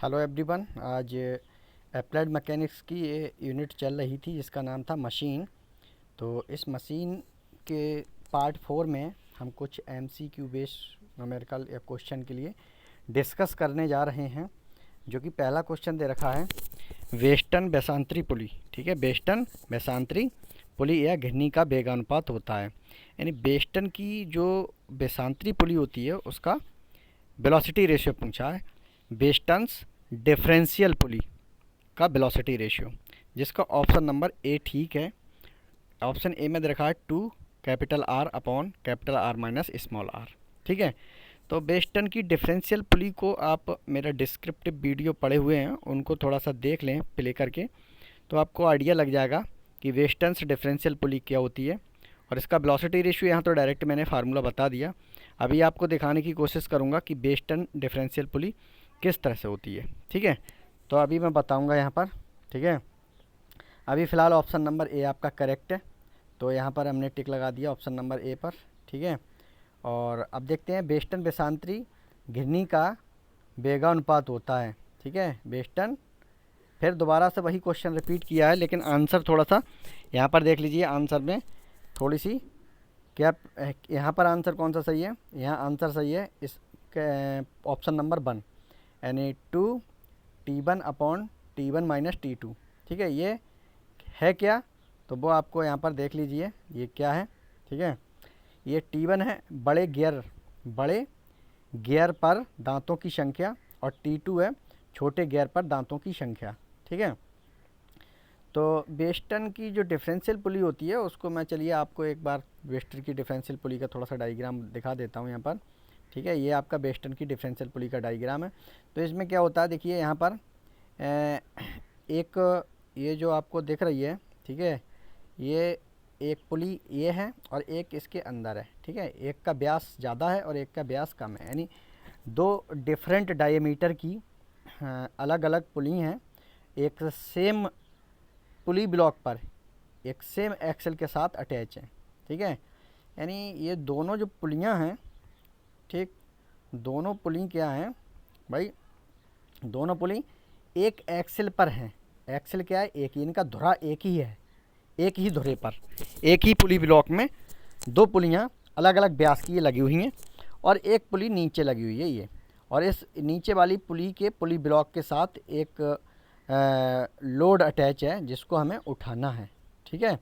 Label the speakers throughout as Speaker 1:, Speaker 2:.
Speaker 1: Hello everyone. आज applied mechanics की ये यूनिट चल रही थी जिसका नाम था मशीन। तो इस मशीन के पार्ट 4 में हम कुछ एमसीक्यू बेस्ड न्यूमेरिकल या क्वेश्चन के लिए डिस्कस करने जा रहे हैं। जो कि पहला क्वेश्चन दे रखा है वेस्टर्न बेसांतरी पुली। ठीक है, वेस्टर्न बेसांतरी पुली या घिरनी का वेगानुपात होता है। यानी वेस्टर्न की जो बेसांतरी पुली होती है उसका वेलोसिटी रेशियो पूछा है। वेस्टर्न्स डिफरेंशियल पुली का वेलोसिटी रेशियो, जिसका ऑप्शन नंबर ए ठीक है। ऑप्शन ए में दे रखा है 2 capital R upon capital R minus small r. ठीक है, तो वेस्टर्न की डिफरेंशियल पुली को आप मेरा डिस्क्रिप्टिव वीडियो पढ़े हुए हैं उनको थोड़ा सा देख लें प्ले करके, तो आपको आइडिया लग जाएगा कि वेस्टर्न्स डिफरेंशियल पुली क्या होती है। और इसका वेलोसिटी रेशियो यहाँ तो डायरेक्ट मैंने फार्मूला बता दिया। अभी आपको दिखाने की कोशिश करूँगा कि वेस्टर्न डिफरेंशियल पुली किस तरह से होती है। ठीक है, तो अभी मैं बताऊँगा यहाँ पर। ठीक है, अभी फ़िलहाल ऑप्शन नंबर ए आपका करेक्ट है, तो यहाँ पर हमने टिक लगा दिया ऑप्शन नंबर ए पर। ठीक है, और अब देखते हैं वेस्टर्न बेसांतरी घिरनी का वेगानुपात होता है। ठीक है, वेस्टर्न फिर दोबारा से वही क्वेश्चन रिपीट किया है, लेकिन आंसर थोड़ा सा यहाँ पर देख लीजिए। आंसर में थोड़ी सी क्या, यहाँ पर आंसर कौन सा सही है? यहाँ आंसर सही है इस ऑप्शन नंबर 1, यानी 2T1 upon T1 minus T2। ठीक है, ये है क्या? तो वो आपको यहाँ पर देख लीजिए ये क्या है। ठीक है, ये T1 है बड़े गियर पर दांतों की संख्या, और T2 है छोटे गियर पर दांतों की संख्या। ठीक है, तो वेस्टर्न की जो डिफरेंशियल पुली होती है उसको मैं, चलिए आपको एक बार वेस्टर्न की डिफरेंशियल पुली का थोड़ा सा डायग्राम दिखा देता हूँ यहाँ पर। ठीक है, ये आपका वेस्टर्न की डिफरेंशियल पुली का डायग्राम है। तो इसमें क्या होता है, देखिए यहाँ पर एक ये जो आपको दिख रही है, ठीक है, ये एक पुली ये है और एक इसके अंदर है। ठीक है, एक का व्यास ज़्यादा है और एक का व्यास कम है, यानी दो डिफरेंट डायमीटर की अलग अलग पुली हैं। एक सेम पुली ब्लॉक पर एक सेम एक्सल के साथ अटैच है। ठीक है, यानी ये दोनों जो पुलियाँ हैं, ठीक, दोनों पुली क्या हैं भाई, दोनों पुली एक एक्सल पर हैं। एक्सल क्या है? एक ही, इनका धुरा एक ही है, एक ही धुरे पर एक ही पुली ब्लॉक में दो पुलियाँ अलग अलग व्यास की ये लगी हुई हैं, और एक पुली नीचे लगी हुई है ये। और इस नीचे वाली पुली के पुली ब्लॉक के साथ एक लोड अटैच है जिसको हमें उठाना है। ठीक है,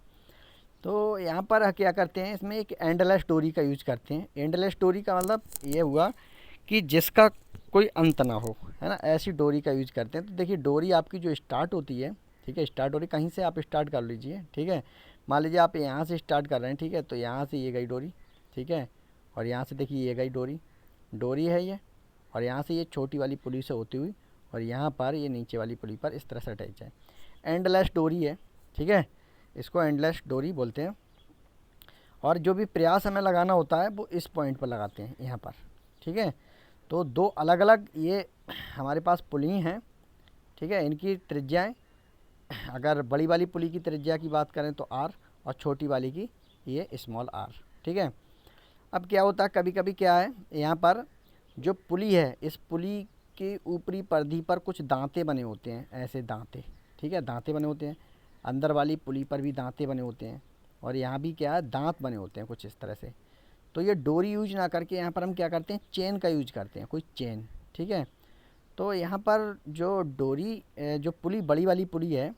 Speaker 1: तो यहाँ पर क्या करते हैं, इसमें एक एंडलेस डोरी का यूज करते हैं। एंडलेस डोरी का मतलब ये हुआ कि जिसका कोई अंत ना हो, है ना, ऐसी डोरी का यूज करते हैं। तो देखिए डोरी आपकी जो स्टार्ट होती है, ठीक है, स्टार्ट डोरी कहीं से आप स्टार्ट कर लीजिए। ठीक है, मान लीजिए आप यहाँ से स्टार्ट कर रहे हैं, ठीक है, तो यहाँ से ये गई डोरी। ठीक है, और यहाँ से देखिए ये गई डोरी है ये, और यहाँ से ये छोटी वाली पुली से होती हुई और यहाँ पर ये नीचे वाली पुली पर इस तरह से अटैच है। एंडलेस डोरी है। ठीक है, इसको एंडलेस डोरी बोलते हैं। और जो भी प्रयास हमें लगाना होता है वो इस पॉइंट पर लगाते हैं यहाँ पर। ठीक है, तो दो अलग अलग ये हमारे पास पुली हैं। ठीक है, इनकी त्रिज्याएँ, अगर बड़ी वाली पुली की त्रिज्या की बात करें तो आर, और छोटी वाली की ये स्मॉल आर। ठीक है, अब क्या होता है, कभी कभी क्या है, यहाँ पर जो पुली है इस पुली के ऊपरी परिधि पर कुछ दांते बने होते हैं, ऐसे दांते। ठीक है, दांते बने होते हैं। अंदर वाली पुली पर भी दांते बने होते हैं, और यहाँ भी क्या है, दांत बने होते हैं कुछ इस तरह से। तो ये डोरी यूज ना करके यहाँ पर हम क्या करते हैं, चेन का यूज करते हैं, कोई चेन। ठीक है, तो यहाँ पर जो डोरी जो पुली बड़ी वाली पुली है,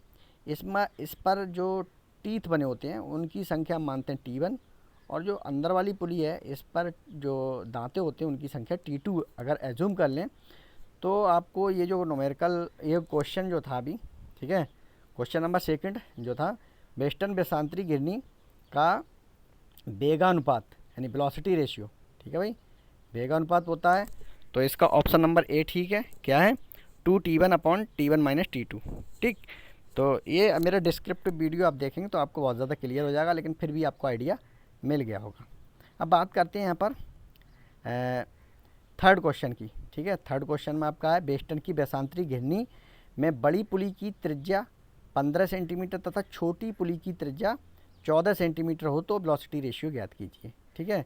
Speaker 1: इसमें इस पर जो टीथ बने होते हैं उनकी संख्या हम मानते हैं T1, और जो अंदर वाली पुली है इस पर जो दांते होते हैं उनकी संख्या T2 अगर एज्यूम कर लें, तो आपको ये जो न्यूमेरिकल ये क्वेश्चन जो था अभी, ठीक है, क्वेश्चन नंबर 2 जो था, वेस्टर्न बेसांतरी घिरनी का वेगानुपात यानी वेलोसिटी रेशियो। ठीक है भाई, वेगानुपात होता है, तो इसका ऑप्शन नंबर ए ठीक है। क्या है? 2T1 upon T1 minus T2। ठीक, तो ये मेरा डिस्क्रिप्टिव वीडियो आप देखेंगे तो आपको बहुत ज़्यादा क्लियर हो जाएगा, लेकिन फिर भी आपको आइडिया मिल गया होगा। अब बात करते हैं यहाँ पर थर्ड क्वेश्चन की। ठीक है, थर्ड क्वेश्चन में आपका है वेस्टर्न की बेसांतरी घिरनी में बड़ी पुली की त्रिज्या 15 सेंटीमीटर तथा छोटी पुली की त्रिज्या 14 सेंटीमीटर हो तो वेलोसिटी रेशियो ज्ञात कीजिए। ठीक है,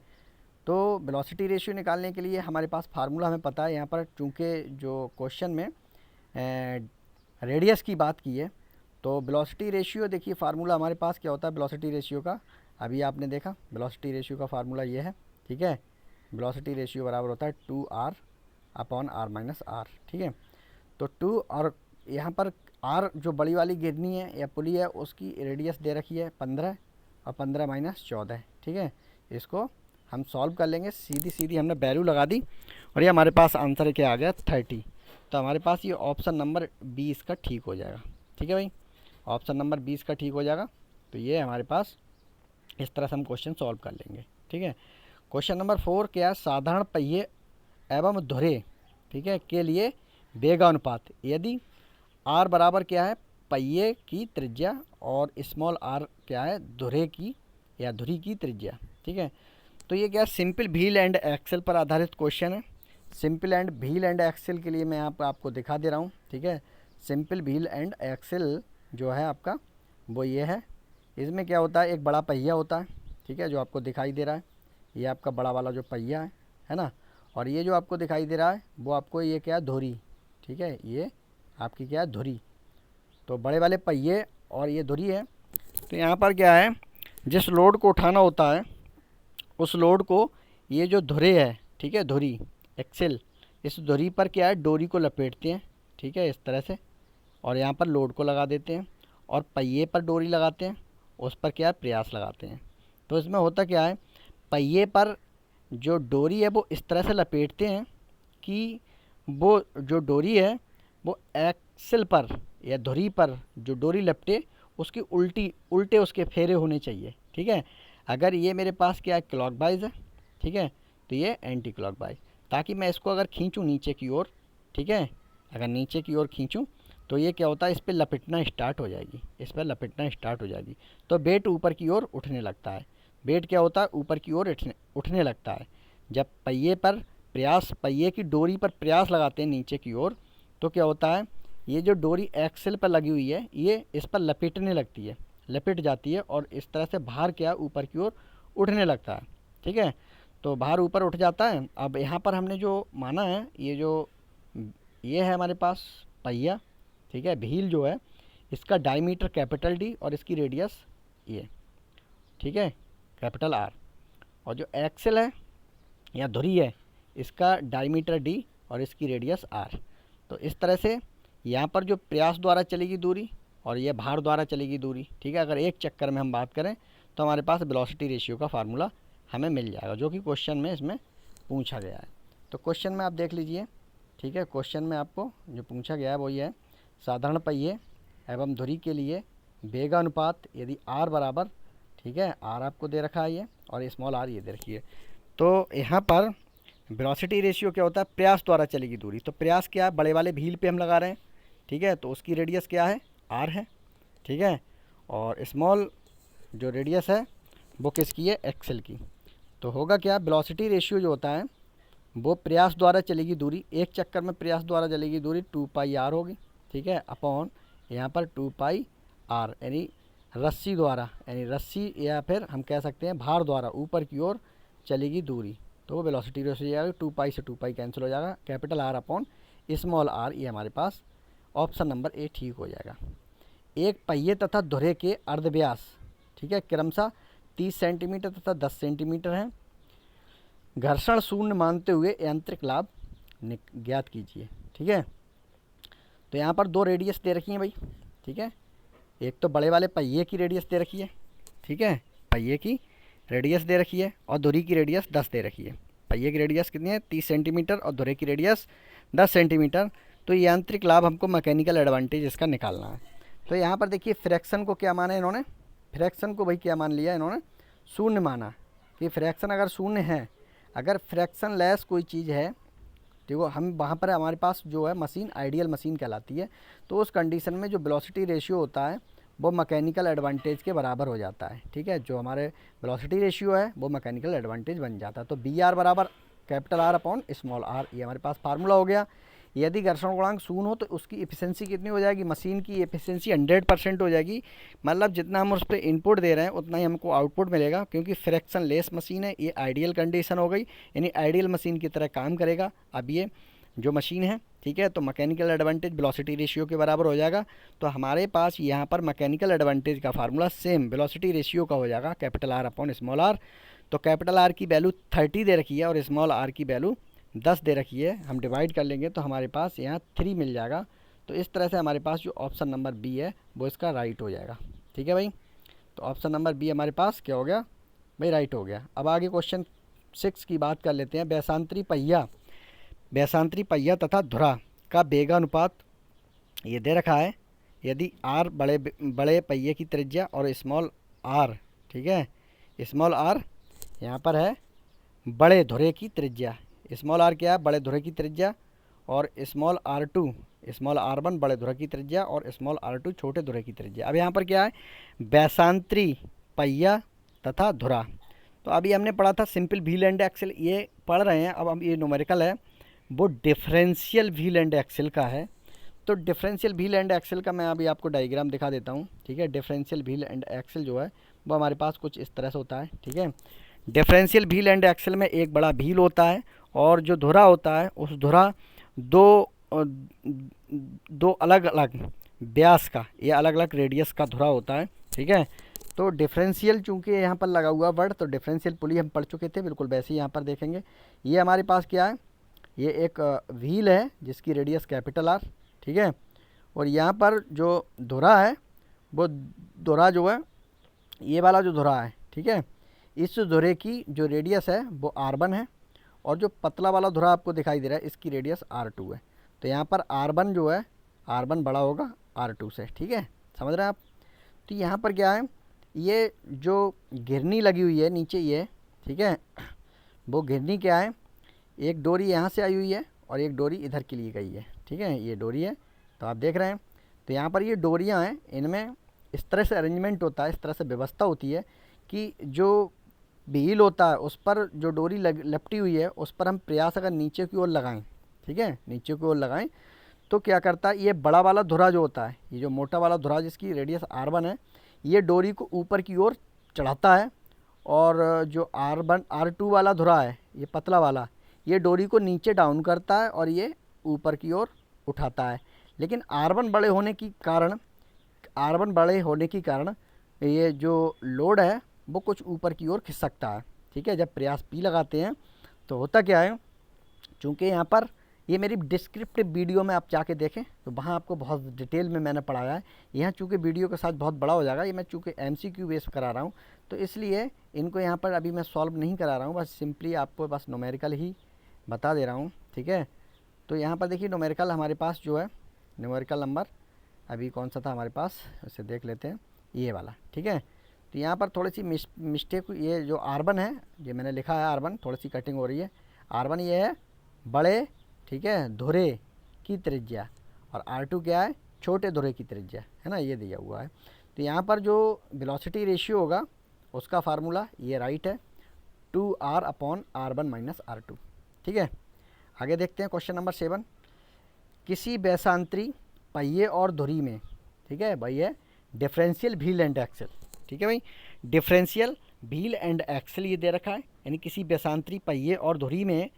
Speaker 1: तो वेलोसिटी रेशियो निकालने के लिए हमारे पास फार्मूला हमें पता है। यहाँ पर चूँकि जो क्वेश्चन में रेडियस की बात की है, तो वेलोसिटी रेशियो देखिए फार्मूला हमारे पास क्या होता है वेलोसिटी रेशियो का, अभी आपने देखा वेलोसिटी रेशियो का फार्मूला ये है, ठीक है। वेलोसिटी रेशियो बराबर होता है 2r upon r minus are, ठीक है। तो 2 और यहाँ पर r जो बड़ी वाली गिरनी है या पुली है उसकी रेडियस दे रखी है 15 और 15 माइनस 14, ठीक है। इसको हम सॉल्व कर लेंगे, सीधी सीधी हमने वैल्यू लगा दी और ये हमारे पास आंसर क्या आ गया 30। तो हमारे पास ये ऑप्शन नंबर 20 का ठीक हो जाएगा, ठीक है भाई, ऑप्शन नंबर 20 का ठीक हो जाएगा। तो ये हमारे पास इस तरह से हम क्वेश्चन सॉल्व कर लेंगे, ठीक है। क्वेश्चन नंबर 4 क्या है, साधारण पहिए एवं धुरे, ठीक है, के लिए वेगानुपात यदि r बराबर क्या है पहिए की त्रिज्या और स्मॉल r क्या है धुरे की या धुरी की त्रिज्या, ठीक है। तो ये क्या सिंपल व्हील एंड एक्सेल पर आधारित क्वेश्चन है। Simple and wheel and axle के लिए मैं आपको दिखा दे रहा हूँ, ठीक है। सिंपल व्हील एंड एक्सेल जो है आपका वो ये है, इसमें क्या होता है एक बड़ा पहिया होता है, ठीक है, जो आपको दिखाई दे रहा है, ये आपका बड़ा वाला जो पहिया है ना, और ये जो आपको दिखाई दे रहा है वो आपको ये क्या है धुरी, ठीक है, ये आपकी क्या है धुरी। तो बड़े वाले पहिए और ये धुरी है। तो यहाँ पर क्या है जिस लोड को उठाना होता है उस लोड को ये जो धुरे है, ठीक है, धुरी एक्सेल, इस धुरी पर क्या है डोरी को लपेटते हैं, ठीक है, इस तरह से, और यहाँ पर लोड को लगा देते हैं और पहिए पर डोरी लगाते हैं, उस पर क्या है प्रयास लगाते हैं। तो इसमें होता क्या है पहिए पर जो डोरी है वो इस तरह से लपेटते हैं कि वो जो डोरी है वो एक्सेल पर या धुरी पर जो डोरी लपटे उसकी उल्टे उसके फेरे होने चाहिए, ठीक है। अगर ये मेरे पास क्या है क्लॉकवाइज है, ठीक है, तो ये एंटी क्लॉकवाइज, ताकि मैं इसको अगर खींचूँ नीचे की ओर, ठीक है, अगर नीचे की ओर खींचूँ तो ये क्या होता है इस पर लपेटना स्टार्ट हो जाएगी, इस पर लपेटना स्टार्ट हो जाएगी, तो बेट ऊपर की ओर उठने लगता है। बेट क्या होता है ऊपर की ओर उठने लगता है। जब पहिए पर प्रयास, पहिए की डोरी पर प्रयास लगाते हैं नीचे की ओर, तो क्या होता है ये जो डोरी एक्सेल पर लगी हुई है ये इस पर लपेटने लगती है, लपेट जाती है और इस तरह से भार क्या ऊपर की ओर उठने लगता है, ठीक है। तो भार ऊपर उठ जाता है। अब यहाँ पर हमने जो माना है ये है हमारे पास पहिया, ठीक है, व्हील जो है इसका डायमीटर कैपिटल डी और इसकी रेडियस ये, ठीक है, कैपिटल आर, और जो एक्सेल है या धुरी है इसका डायमीटर डी और इसकी रेडियस आर। तो इस तरह से यहाँ पर जो प्रयास द्वारा चलेगी दूरी और ये भार द्वारा चलेगी दूरी, ठीक है, अगर एक चक्कर में हम बात करें तो हमारे पास वेलोसिटी रेशियो का फार्मूला हमें मिल जाएगा, जो कि क्वेश्चन में इसमें पूछा गया है। तो क्वेश्चन में आप देख लीजिए, ठीक है, क्वेश्चन में आपको जो पूछा गया है वो ये है, साधारण पहिए एवं धुरी के लिए वेगानुपात यदि आर बराबर, ठीक है, आर आपको दे रखा है ये और स्मॉल आर ये दे रखी है। तो यहाँ पर वेलोसिटी रेशियो क्या होता है प्रयास द्वारा चलेगी दूरी, तो प्रयास क्या है बड़े वाले व्हील पे हम लगा रहे हैं, ठीक है, तो उसकी रेडियस क्या है आर है, ठीक है, और स्मॉल जो रेडियस है वो किसकी है एक्सेल की। तो होगा क्या वेलोसिटी रेशियो जो होता है वो प्रयास द्वारा चलेगी दूरी, एक चक्कर में प्रयास द्वारा चलेगी दूरी 2 पाई आर होगी, ठीक है, अपॉन यहाँ पर 2 पाई आर यानी रस्सी द्वारा, यानी रस्सी या फिर हम कह सकते हैं भार द्वारा ऊपर की ओर चलेगी दूरी। तो वेलोसिटी रेशियो जाएगा 2 पाई से 2 पाई कैंसिल हो जाएगा, capital R upon small r, ये हमारे पास ऑप्शन नंबर ए ठीक हो जाएगा। एक पहिए तथा धुरे के अर्धव्यास, ठीक है, क्रमशः 30 सेंटीमीटर तथा 10 सेंटीमीटर है। घर्षण शून्य मानते हुए यांत्रिक लाभ ज्ञात कीजिए, ठीक है। तो यहाँ पर दो रेडियस दे रखी हैं भाई, ठीक है, एक तो बड़े वाले पहिए की रेडियस दे रखी है, ठीक है, पहिए की रेडियस दे रखी है और धुरी की रेडियस 10 दे रखी है। पहिए की रेडियस कितनी है 30 सेंटीमीटर और धुरे की रेडियस 10 सेंटीमीटर। तो यांत्रिक लाभ हमको मैकेनिकल एडवांटेज इसका निकालना है। तो यहाँ पर देखिए फ्रैक्शन को क्या माना है इन्होंने, फ्रैक्शन को भाई क्या मान लिया इन्होंने शून्य माना कि फ्रैक्शन अगर शून्य है, अगर फ्रैक्शन लेस कोई चीज़ है, देखो हम वहाँ पर हमारे पास जो है मशीन आइडियल मशीन कहलाती है, तो उस कंडीशन में जो वेलोसिटी रेशियो होता है वो मैकेनिकल एडवांटेज के बराबर हो जाता है, ठीक है, जो हमारे वेलोसिटी रेशियो है वो मैकेनिकल एडवांटेज बन जाता है। तो बी आर बराबर capital R upon small r, ये हमारे पास फार्मूला हो गया। यदि घर्षण गुणांक शून्य हो तो उसकी एफिशिएंसी कितनी हो जाएगी, मशीन की एफिशिएंसी 100% हो जाएगी, मतलब जितना हम उस पर इनपुट दे रहे हैं उतना ही हमको आउटपुट मिलेगा, क्योंकि फ्रैक्शन लेस मशीन है, ये आइडियल कंडीशन हो गई, यानी आइडियल मशीन की तरह काम करेगा। अब ये जो मशीन है, ठीक है। तो मैकेनिकल एडवांटेज वेलोसिटी रेशियो के बराबर हो जाएगा। तो हमारे पास यहाँ पर मैकेनिकल एडवांटेज का फार्मूला सेम वेलोसिटी रेशियो का हो जाएगा, capital R upon small r. तो कैपिटल आर की वैल्यू 30 दे रखी है और स्मॉल आर की वैल्यू 10 दे रखी है। हम डिवाइड कर लेंगे तो हमारे पास यहाँ 3 मिल जाएगा। तो इस तरह से हमारे पास जो ऑप्शन नंबर बी है वो इसका राइट हो जाएगा, ठीक है भाई। तो ऑप्शन नंबर बी हमारे पास क्या हो गया भाई, राइट हो गया। अब आगे क्वेश्चन 6 की बात कर लेते हैं। वैशांतरी पहिया तथा धुरा का वेगानुपात ये दे रखा है। यदि आर बड़े पहिए की त्रिज्या और स्मॉल आर, ठीक है, स्मॉल आर यहाँ पर है बड़े धुरे की त्रिज्या। स्मॉल आर क्या है, बड़े धुरे की त्रिज्या, और small r two, small r one बड़े धुरे की त्रिज्या और स्मॉल आर टू छोटे धुरे की त्रिज्या। अब यहाँ पर क्या है, वैशांतरी पहिया तथा धुरा। तो अभी हमने पढ़ा था सिंपल व्हील एंड एक्सेल, ये पढ़ रहे हैं। अब हम ये न्यूमेरिकल है वो डिफरेंशियल व्हील एंड एक्सेल का है। तो डिफरेंशियल व्हील एंड एक्सेल का मैं अभी आपको डायग्राम दिखा देता हूँ, ठीक है। डिफरेंशियल व्हील एंड एक्सेल जो है वो हमारे पास कुछ इस तरह से होता है, ठीक है। डिफरेंशियल व्हील एंड एक्सेल में एक बड़ा व्हील होता है और जो धुरा होता है उस धुरा दो अलग अलग व्यास का, ये अलग अलग रेडियस का धुरा होता है, ठीक है। तो डिफरेंशियल चूंकि यहाँ पर लगा हुआ वर्ड, तो डिफरेंशियल पुली हम पढ़ चुके थे, बिल्कुल वैसे ही यहाँ पर देखेंगे। ये हमारे पास क्या है, ये एक व्हील है जिसकी रेडियस कैपिटल आर, ठीक है। और यहाँ पर जो धुरा है वो धुरा जो है, ये वाला जो धुरा है, ठीक है, इस धुरे की जो रेडियस है वो R1 है और जो पतला वाला धुरा आपको दिखाई दे रहा है इसकी रेडियस R2 है। तो यहाँ पर R1 जो है, R1 बड़ा होगा R2 से, ठीक है, समझ रहे हैं आप। तो यहाँ पर क्या है, ये जो घिरनी लगी हुई है नीचे ये, ठीक है, वो घिरनी क्या है, एक डोरी यहाँ से आई हुई है और एक डोरी इधर के लिए गई है, ठीक है, ये डोरी है। तो आप देख रहे हैं, तो यहाँ पर ये डोरियाँ हैं, इनमें इस तरह से अरेंजमेंट होता है, इस तरह से व्यवस्था होती है कि जो व्हील होता है उस पर जो डोरी लपटी हुई है उस पर हम प्रयास अगर नीचे की ओर लगाएं, ठीक है, नीचे की ओर लगाएं, तो क्या करता है, ये बड़ा वाला धुरा जो होता है, ये जो मोटा वाला धुरा जिसकी रेडियस R1 है, ये डोरी को ऊपर की ओर चढ़ाता है। और जो R2 वाला धुरा है, ये पतला वाला, ये डोरी को नीचे डाउन करता है और ये ऊपर की ओर उठाता है। लेकिन R1 बड़े होने के कारण ये जो लोड है वो कुछ ऊपर की ओर खिसक सकता है, ठीक है। जब प्रयास P लगाते हैं तो होता क्या है, चूँकि यहाँ पर ये मेरी डिस्क्रिप्टिव वीडियो में आप जाके देखें तो वहाँ आपको बहुत डिटेल में मैंने पढ़ाया है। यहाँ चूँकि वीडियो के साथ बहुत बड़ा हो जाएगा, ये मैं चूँकि MCQ बेस करा रहा हूँ तो इसलिए इनको यहाँ पर अभी मैं सॉल्व नहीं करा रहा हूँ, बस सिंपली आपको बस न्यूमेरिकल ही बता दे रहा हूँ, ठीक है। तो यहाँ पर देखिए न्यूमेरिकल हमारे पास जो है, न्यूमेरिकल नंबर अभी कौन सा था हमारे पास, इसे देख लेते हैं, ये वाला, ठीक है। तो यहाँ पर थोड़ी सी मिस्टेक, ये जो R1 है, ये मैंने लिखा है R1, थोड़ी सी कटिंग हो रही है। R1 ये है बड़े, ठीक है, धुरे की त्रिज्या, और R2 क्या है, छोटे धुरे की त्रिज्या, है ना, ये दिया हुआ है। तो यहाँ पर जो वेलोसिटी रेशियो होगा उसका फार्मूला ये राइट है, 2R upon R1 minus R2, ठीक है। आगे देखते हैं क्वेश्चन नंबर 7। किसी वैशांतरी पहिए और धुरी में, ठीक है भाई, है डिफरेंशियल व्हील एंड एक्सेल, ठीक है भाई, डिफरेंशियल व्हील एंड एक्सेल ये दे रखा है। यानी किसी वैशांतरी पहिए और धुरी में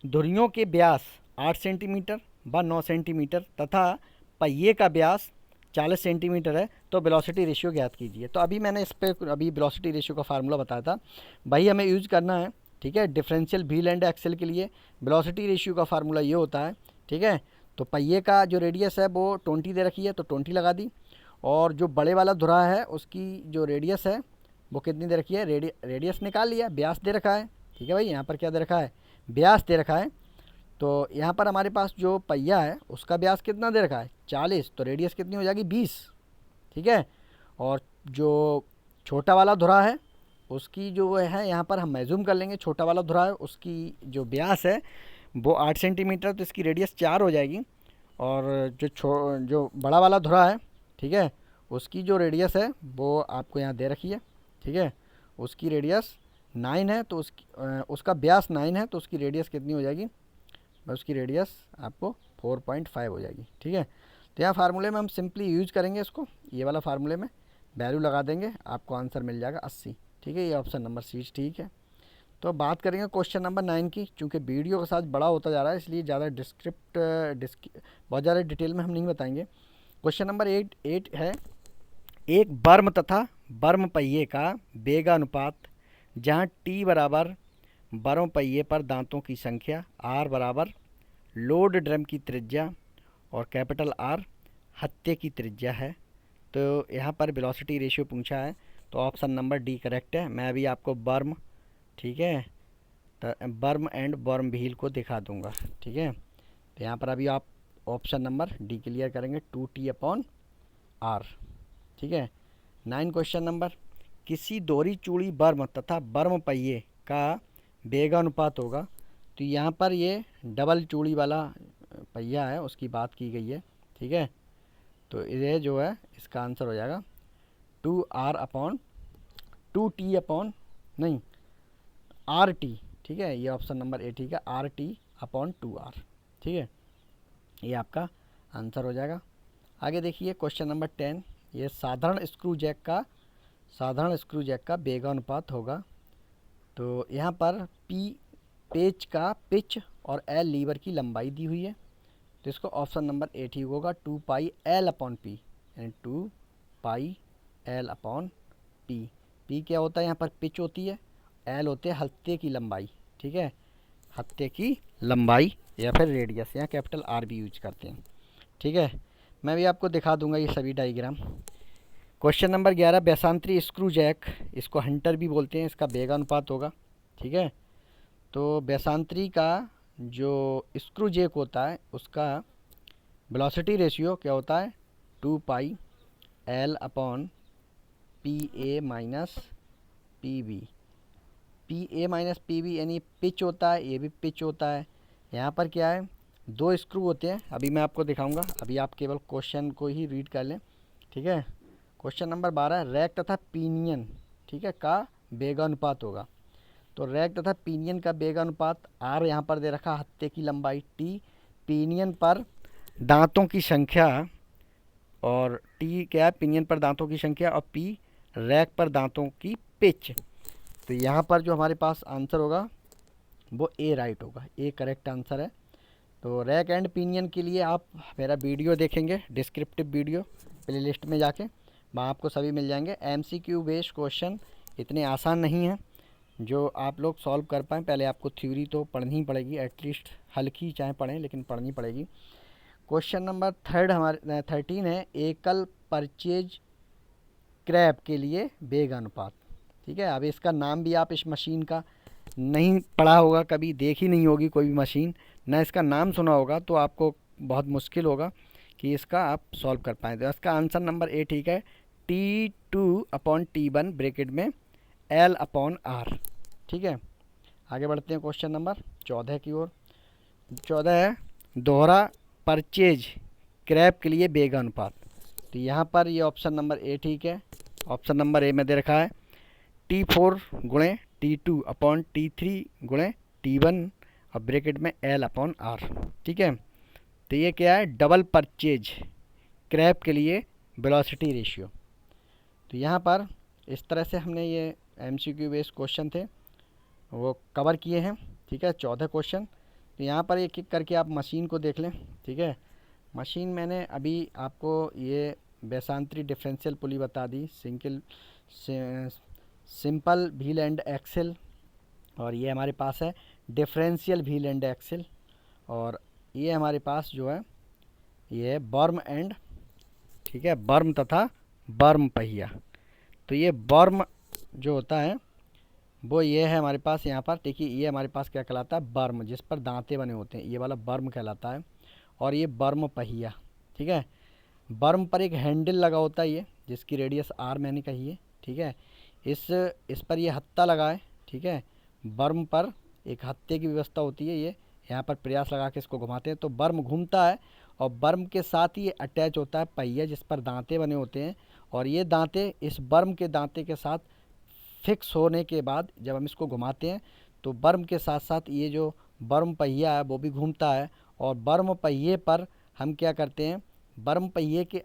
Speaker 1: धुरियों के व्यास 8 सेंटीमीटर व 9 सेंटीमीटर तथा पहिए का व्यास 40 सेंटीमीटर है, तो वेलोसिटी रेशियो ज्ञात कीजिए। तो अभी मैंने इस पर अभी वेलोसिटी रेशियो का फार्मूला बताया था भाई, हमें यूज़ करना है, ठीक है। डिफरेंशियल व्हील एंड एक्सेल के लिए वेलोसिटी रेशियो का फार्मूला ये होता है, ठीक है। तो पहिए का जो रेडियस है वो 20 दे रखी है तो 20 लगा दी, और जो बड़े वाला धुरा है उसकी जो रेडियस है वो कितनी दे रखी है, रेडियस निकाल लिया, व्यास दे रखा है, ठीक है भाई। यहाँ पर क्या दे रखा है, व्यास दे रखा है। तो यहाँ पर हमारे पास जो पहिया है उसका व्यास कितना दे रखा है, 40, तो रेडियस कितनी हो जाएगी, 20, ठीक है। और जो छोटा वाला धुरा है उसकी जो है, यहाँ पर हम मैजूम कर लेंगे, छोटा वाला धुरा है उसकी जो व्यास है वो 8 सेंटीमीटर, तो इसकी रेडियस 4 हो जाएगी। और जो बड़ा वाला धुरा है, ठीक है, उसकी जो रेडियस है वो आपको यहाँ दे रखी है, ठीक है, उसकी रेडियस 9 है, तो उसका व्यास 9 है, तो उसकी रेडियस कितनी हो जाएगी, उसकी रेडियस आपको 4.5 हो जाएगी, ठीक है। तो यहाँ फार्मूले में हम सिंपली यूज करेंगे इसको, ये वाला फार्मूले में वैल्यू लगा देंगे, आपको आंसर मिल जाएगा 80, ठीक है। ये ऑप्शन नंबर सी ठीक है। तो बात करेंगे क्वेश्चन नंबर 9 की। चूँकि वीडियो का साइज बड़ा होता जा रहा है इसलिए ज़्यादा बहुत ज़्यादा डिटेल में हम नहीं बताएंगे। क्वेश्चन नंबर 8 है, एक बर्म तथा बर्म पहिए का वेगानुपात जहाँ टी बराबर बर्म पहिए पर दांतों की संख्या, आर बराबर लोड ड्रम की त्रिज्या और कैपिटल आर हत्थे की त्रिज्या है। तो यहाँ पर वेलोसिटी रेशियो पूछा है, तो ऑप्शन नंबर डी करेक्ट है। मैं अभी आपको बर्म, ठीक है, तो बर्म एंड बर्म व्हील को दिखा दूंगा, ठीक है। तो यहाँ पर अभी आप ऑप्शन नंबर डी क्लियर करेंगे, 2T/R, ठीक है। 9 क्वेश्चन नंबर, किसी दोहरी चूड़ी बर्म तथा बर्म पहिए का वेगानुपात होगा। तो यहाँ पर ये डबल चूड़ी वाला पहिया है उसकी बात की गई है, ठीक है। तो ये जो है इसका आंसर हो जाएगा 2R/2T, ठीक है। ये ऑप्शन नंबर ए ठीक है, RT/2R, ठीक है। ये आपका आंसर हो जाएगा। आगे देखिए क्वेश्चन नंबर 10, ये साधारण स्क्रू जैक का वेगानुपात होगा। तो यहाँ पर P पेच का पिच और L लीवर की लंबाई दी हुई है, तो इसको ऑप्शन नंबर ए ठीक होगा, 2πL/P, यानी 2πL/P। P क्या होता है, यहाँ पर पिच होती है, L होते हैं हत्थे की लंबाई, ठीक है, हत्थे की लंबाई या फिर रेडियस, यहाँ कैपिटल R भी यूज करते हैं, ठीक है। मैं भी आपको दिखा दूंगा ये सभी डायग्राम। क्वेश्चन नंबर 11, बेसांतरी स्क्रू जैक, इसको हंटर भी बोलते हैं, इसका वेगानुपात होगा, ठीक है। तो बेसांतरी का जो स्क्रू जैक होता है उसका वेलोसिटी रेशियो क्या होता है, 2πL/PA-PB। PA-PB यानी पिच होता है, ये भी पिच होता है। यहाँ पर क्या है, दो स्क्रू होते हैं, अभी मैं आपको दिखाऊंगा, अभी आप केवल क्वेश्चन को ही रीड कर लें, ठीक है। क्वेश्चन नंबर 12, रैक तथा पिनियन, ठीक है, का वेगानुपात होगा। तो रैक तथा पिनियन का वेगानुपात, आर यहाँ पर दे रखा हत्थे की लंबाई, टी पिनियन पर दांतों की संख्या, और टी क्या है, पिनियन पर दांतों की संख्या, और पी रैक पर दांतों की पिच। तो यहाँ पर जो हमारे पास आंसर होगा वो ए राइट होगा, ए करेक्ट आंसर है। तो रैक एंड पिनियन के लिए आप मेरा वीडियो देखेंगे, डिस्क्रिप्टिव वीडियो प्लेलिस्ट में जाके, वहाँ आपको सभी मिल जाएंगे। MCQ बेस्ड क्वेश्चन इतने आसान नहीं हैं जो आप लोग सॉल्व कर पाएँ। पहले आपको थ्योरी तो पढ़नी ही पड़ेगी, एटलीस्ट हल्की चाहे पढ़ें लेकिन पढ़नी पड़ेगी। क्वेश्चन नंबर 13 है, एकल परचेज क्रैब के लिए वेगानुपात, ठीक है। अब इसका नाम भी आप इस मशीन का नहीं पढ़ा होगा, कभी देखी नहीं होगी कोई भी मशीन, ना इसका नाम सुना होगा, तो आपको बहुत मुश्किल होगा कि इसका आप सॉल्व कर पाएँ। तो इसका आंसर नंबर ए ठीक है, T2/T1 ब्रैकेट में L/R, ठीक है। आगे बढ़ते हैं क्वेश्चन नंबर 14 की ओर। 14 है, दोहरा परचेज क्रैब के लिए वेगानुपात। तो यहाँ पर ये ऑप्शन नंबर ए ठीक है, ऑप्शन नंबर ए में दे रखा है T4/T2/T3/T1 और ब्रैकेट में L/R, ठीक है। तो ये क्या है, डबल परचेज क्रैब के लिए वेलोसिटी रेशियो। तो यहाँ पर इस तरह से हमने ये MCQ बेस्ड क्वेश्चन थे वो कवर किए हैं, ठीक है, 14 क्वेश्चन। तो यहाँ पर एक एक करके आप मशीन को देख लें, ठीक है। मशीन मैंने अभी आपको ये बेसांतरी डिफरेंशियल पुली बता दी, सिंपल व्हील एंड एक्सेल, और ये हमारे पास है डिफरेंशियल व्हील एंड एक्सेल, और ये हमारे पास जो है ये है बर्म एंड, ठीक है, बर्म तथा बर्म पहिया। तो ये बर्म जो होता है वो ये है हमारे पास यहाँ पर, देखिए ये हमारे पास क्या कहलाता है, बर्म, जिस पर दांते बने होते हैं, ये वाला बर्म कहलाता है। और ये बर्म पहिया, ठीक है। बर्म पर एक हैंडल लगा होता है ये, जिसकी रेडियस आर मैंने कही है, ठीक है। इस पर ये हत्था लगा है, ठीक है। बर्म पर एक हत्थे की व्यवस्था होती है, ये यहाँ पर प्रयास लगा के इसको घुमाते हैं तो बर्म घूमता है, और बर्म के साथ ही ये अटैच होता है पहिया जिस पर दांते बने होते हैं, और ये दांते इस बर्म के दांते के साथ फिक्स होने के बाद जब हम इसको घुमाते हैं तो बर्म के साथ साथ ये जो बर्म पहिया है वो भी घूमता है, और बर्म पहिए पर हम क्या करते हैं, बर्म पहिए के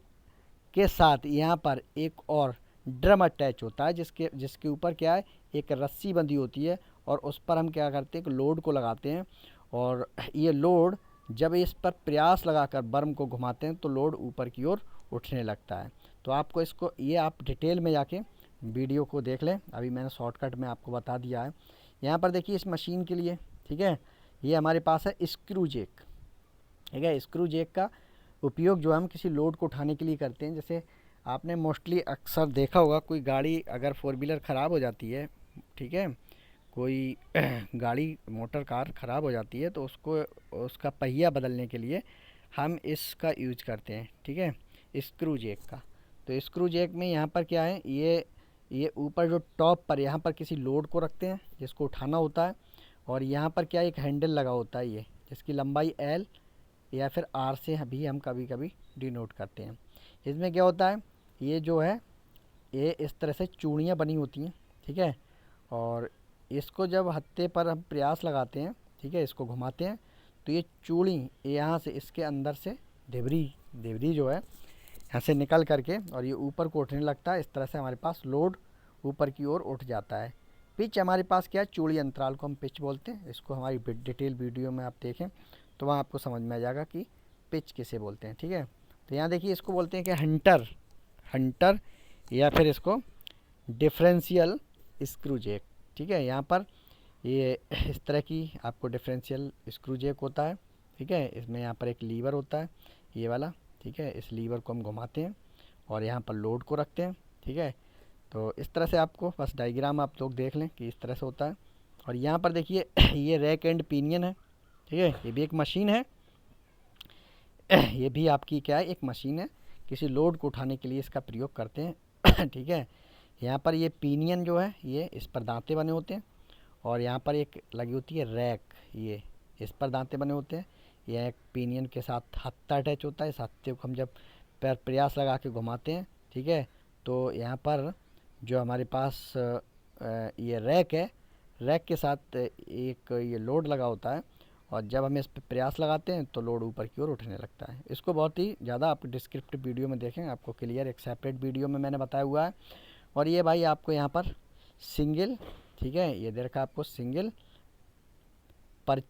Speaker 1: साथ यहाँ पर एक और ड्रम अटैच होता है जिसके ऊपर क्या है, एक रस्सी बंधी होती है, और उस पर हम क्या करते हैं, एक लोड को लगाते हैं, और ये लोड जब इस पर प्रयास लगाकर बर्म को घुमाते हैं तो लोड ऊपर की ओर उठने लगता है। तो आपको इसको, ये आप डिटेल में जाके वीडियो को देख लें, अभी मैंने शॉर्टकट में आपको बता दिया है। यहाँ पर देखिए इस मशीन के लिए, ठीक है, ये हमारे पास है स्क्रू जैक, ठीक है। स्क्रू जैक का उपयोग जो हम किसी लोड को उठाने के लिए करते हैं। जैसे आपने मोस्टली अक्सर देखा होगा, कोई गाड़ी अगर फोर व्हीलर ख़राब हो जाती है, ठीक है, कोई गाड़ी मोटर कार ख़राब हो जाती है तो उसको, उसका पहिया बदलने के लिए हम इसका यूज करते हैं, ठीक है, स्क्रू जैक का। तो स्क्रू जैक में यहाँ पर क्या है, ये ऊपर जो टॉप पर यहाँ पर किसी लोड को रखते हैं जिसको उठाना होता है, और यहाँ पर क्या एक हैंडल लगा होता है, ये जिसकी लंबाई एल या फिर आर से भी हम कभी कभी डिनोट करते हैं। इसमें क्या होता है, ये जो है ये इस तरह से चूड़ियाँ बनी होती हैं, ठीक है, और इसको जब हत्थे पर हम प्रयास लगाते हैं, ठीक है, इसको घुमाते हैं तो ये चूड़ी यहाँ से इसके अंदर से ढिबरी ढिबरी जो है यहाँ से निकल करके और ये ऊपर को उठने लगता है। इस तरह से हमारे पास लोड ऊपर की ओर उठ जाता है। पिच हमारे पास क्या है, चूड़ी अंतराल को हम पिच बोलते हैं। इसको हमारी डिटेल वीडियो में आप देखें तो वहाँ आपको समझ में आ जाएगा कि पिच किसे बोलते हैं, ठीक है। तो यहाँ देखिए इसको बोलते हैं कि हंटर, हंटर या फिर इसको डिफरेंशियल स्क्रू जैक, ठीक है। यहाँ पर ये इस तरह की आपको डिफरेंशियल स्क्रू जैक होता है, ठीक है। इसमें यहाँ पर एक लीवर होता है, ये वाला, ठीक है। इस लीवर को हम घुमाते हैं और यहाँ पर लोड को रखते हैं, ठीक है। तो इस तरह से आपको बस डायग्राम आप लोग देख लें कि इस तरह से होता है। और यहाँ पर देखिए ये रैक एंड पिनियन है, ठीक है, ये भी एक मशीन है। ये भी आपकी क्या है, एक मशीन है, किसी लोड को उठाने के लिए इसका प्रयोग करते हैं। ठीक है। यहाँ पर ये पिनियन जो है, ये इस पर दांते बने होते हैं, और यहाँ पर एक लगी होती है रैक, ये इस पर दांते बने होते हैं। यह एक पिनियन के साथ हत्था अटैच होता है। इस हत्थे को हम जब पैर प्रयास लगा के घुमाते हैं, ठीक है, तो यहाँ पर जो हमारे पास ये रैक है, रैक के साथ एक ये लोड लगा होता है, और जब हम इस पर प्रयास लगाते हैं तो लोड ऊपर की ओर उठने लगता है। इसको बहुत ही ज़्यादा आप डिस्क्रिप्टिव वीडियो में देखें, आपको क्लियर एक सेपरेट वीडियो में मैंने बताया हुआ है। और ये भाई आपको यहाँ पर सिंगल, ठीक है, ये दे रखा है आपको सिंगल पर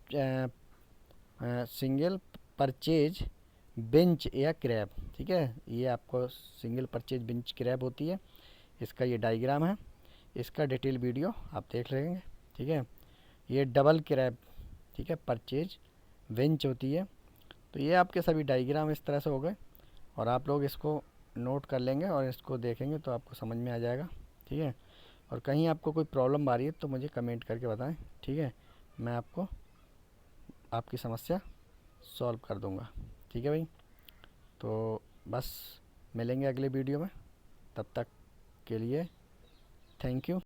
Speaker 1: सिंगल परचेज बेंच या क्रैब, ठीक है। ये आपको सिंगल परचेज बेंच क्रैब होती है, इसका ये डायग्राम है, इसका डिटेल वीडियो आप देख लेंगे, ठीक है। ये डबल क्रैब, ठीक है, परचेज बेंच होती है। तो ये आपके सभी डायग्राम इस तरह से हो गए, और आप लोग इसको नोट कर लेंगे और इसको देखेंगे तो आपको समझ में आ जाएगा, ठीक है। और कहीं आपको कोई प्रॉब्लम आ रही है तो मुझे कमेंट करके बताएं, ठीक है, मैं आपको आपकी समस्या सॉल्व कर दूंगा, ठीक है भाई। तो बस मिलेंगे अगले वीडियो में, तब तक के लिए थैंक यू।